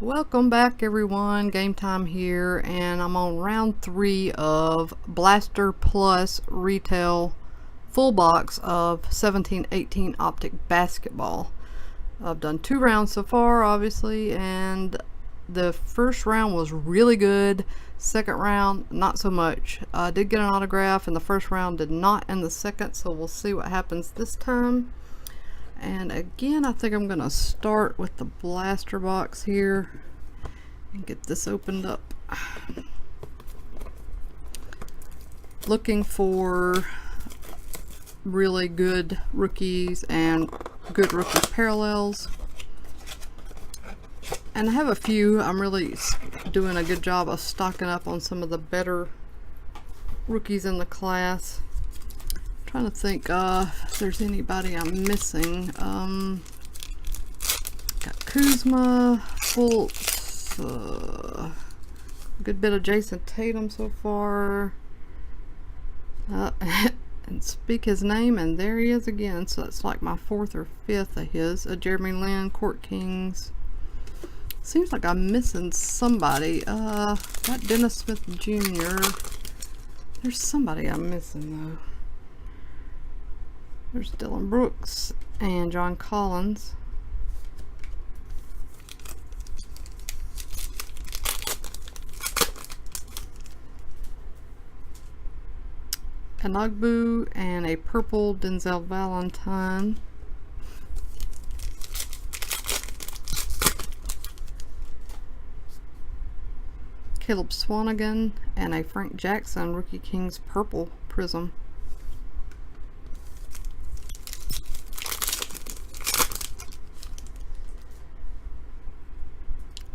Welcome back everyone, Game Time here, and I'm on round 3 of Blaster Plus Retail full box of 17-18 Optic basketball. I've done 2 rounds so far obviously, and the first round was really good, second round not so much. I did get an autograph in the first round, did not in the second, so we'll see what happens this time. And again, I think I'm gonna start with the blaster box here and get this opened up. Looking for really good rookies and good rookie parallels. And I have a few. I'm really doing a good job of stocking up on some of the better rookies in the class. Trying to think if there's anybody I'm missing. Got Kuzma, Fultz, a good bit of Jason Tatum so far. And speak his name, and there he is again. So that's like my 4th or 5th of his. Jeremy Lin, Court Kings. Seems like I'm missing somebody. Got Dennis Smith Jr. There's somebody I'm missing though. There's Dylan Brooks and John Collins. Anagbu and a purple Denzel Valentine. Caleb Swanigan and a Frank Jackson Rookie Kings purple prism.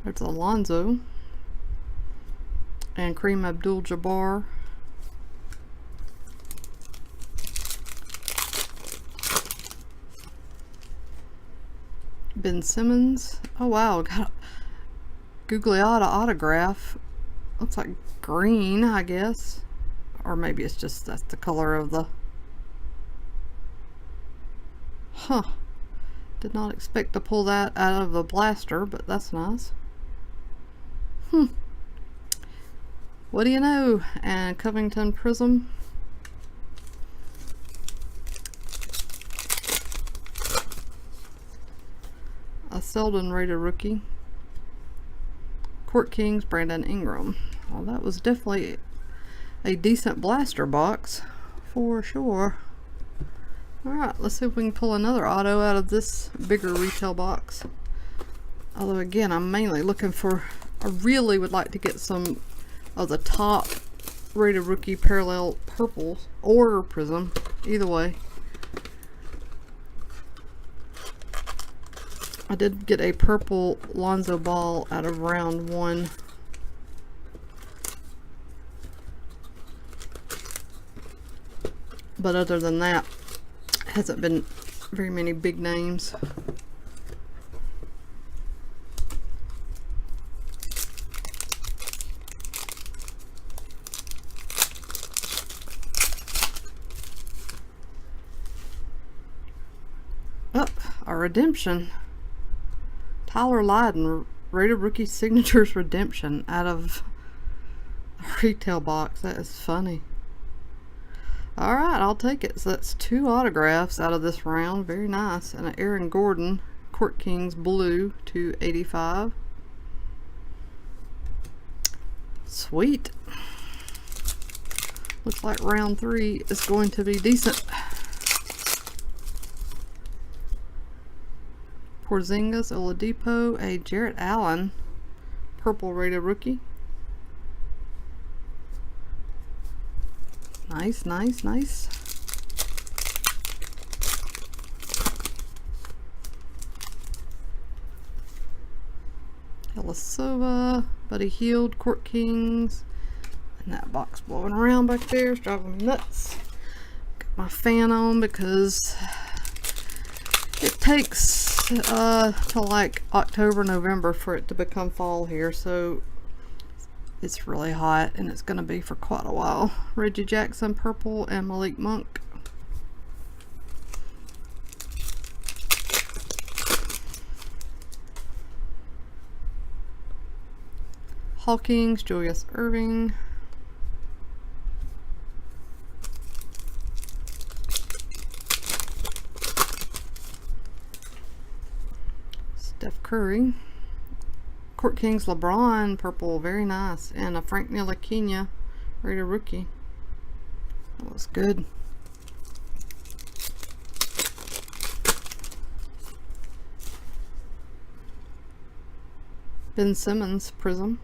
There's Alonzo and Kareem Abdul-Jabbar. Ben Simmons. Oh wow, got a Gugliotta autograph. Looks like green, I guess. Or maybe it's just that's the color of the... Huh. Did not expect to pull that out of the blaster, but that's nice. What do you know? And Covington Prism. A Selden rated rookie. Court Kings, Brandon Ingram. Well, that was definitely a decent blaster box for sure. Alright, let's see if we can pull another auto out of this bigger retail box. Although again, I'm mainly looking for, I really would like to get some of the top rated rookie parallel purples or prism, either way. I did get a purple Lonzo Ball out of round 1. But other than that, hasn't been very many big names. Oh, a redemption. Tyler Lydon, rated rookie signatures redemption out of a retail box. That is funny. Alright, I'll take it. So that's 2 autographs out of this round. Very nice. And an Aaron Gordon, Court Kings blue, 285. Sweet. Looks like round 3 is going to be decent. Porzingis, Oladipo, a Jarrett Allen, purple rated rookie. Nice, nice, nice. Elisova, Buddy Hield, Court Kings. And that box blowing around back there is driving me nuts. Got my fan on because it takes till like October, November for it to become fall here, so it's really hot and it's gonna be for quite a while. Reggie Jackson purple and Malik Monk. Hawkins, Julius Irving. Steph Curry. Court Kings LeBron, purple, very nice. And a Frank Ntilikina, rated rookie. That was good. Ben Simmons, prism.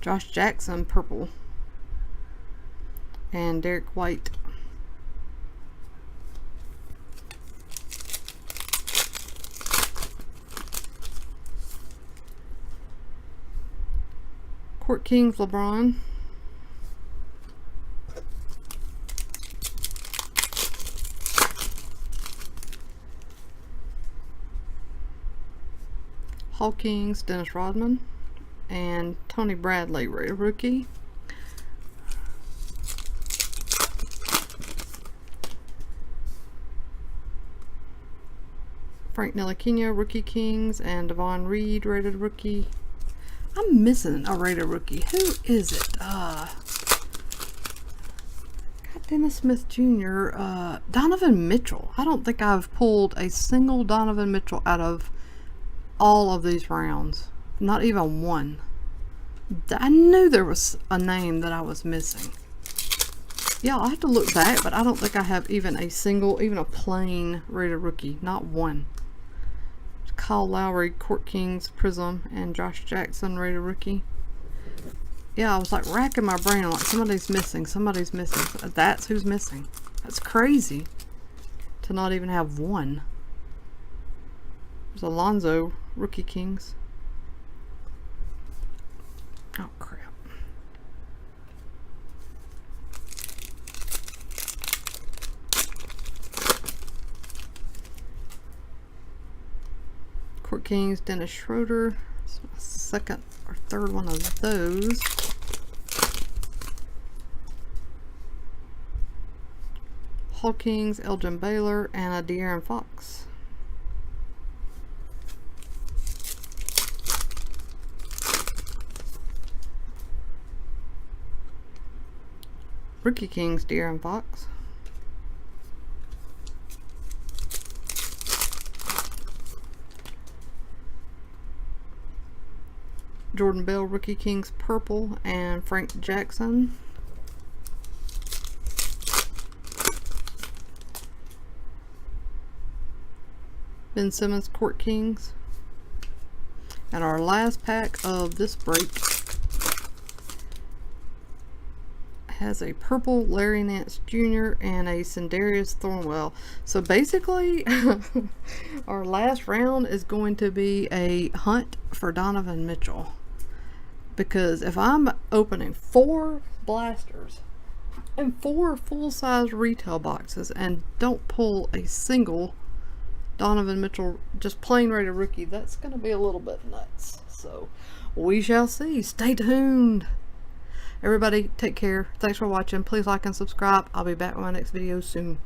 Josh Jackson, purple. And Derek White. Court Kings LeBron. Hawkins, Dennis Rodman. And Tony Bradley, rated rookie. Frank Ntilikina, rookie Kings, and Devon Reed, rated rookie. I'm missing a rated rookie. Who is it? Got Dennis Smith Jr. Donovan Mitchell. I don't think I've pulled a single Donovan Mitchell out of all of these rounds. Not even one. I knew there was a name that I was missing. Yeah, I'll have to look back, but I don't think I have even a single, even a plain rated rookie. Not one. Kyle Lowry, Court Kings, prism, and Josh Jackson, rated rookie. Yeah, I was like racking my brain. I'm like, somebody's missing. Somebody's missing. That's who's missing. That's crazy to not even have one. There's Alonzo, rookie Kings. Oh, crap. Court Kings, Dennis Schroeder. It's my second or third one of those. Hawkins, Elgin Baylor, and a De'Aaron Fox. Rookie Kings, De'Aaron Fox. Jordan Bell, rookie Kings, purple, and Frank Jackson. Ben Simmons, Court Kings. And our last pack of this break has a purple Larry Nance Jr. and a Sindarius Thornwell. So basically, our last round is going to be a hunt for Donovan Mitchell. Because if I'm opening 4 blasters and 4 full-size retail boxes and don't pull a single Donovan Mitchell just plain rated rookie, that's going to be a little bit nuts. So we shall see. Stay tuned. Everybody, take care. Thanks for watching. Please like and subscribe. I'll be back with my next video soon.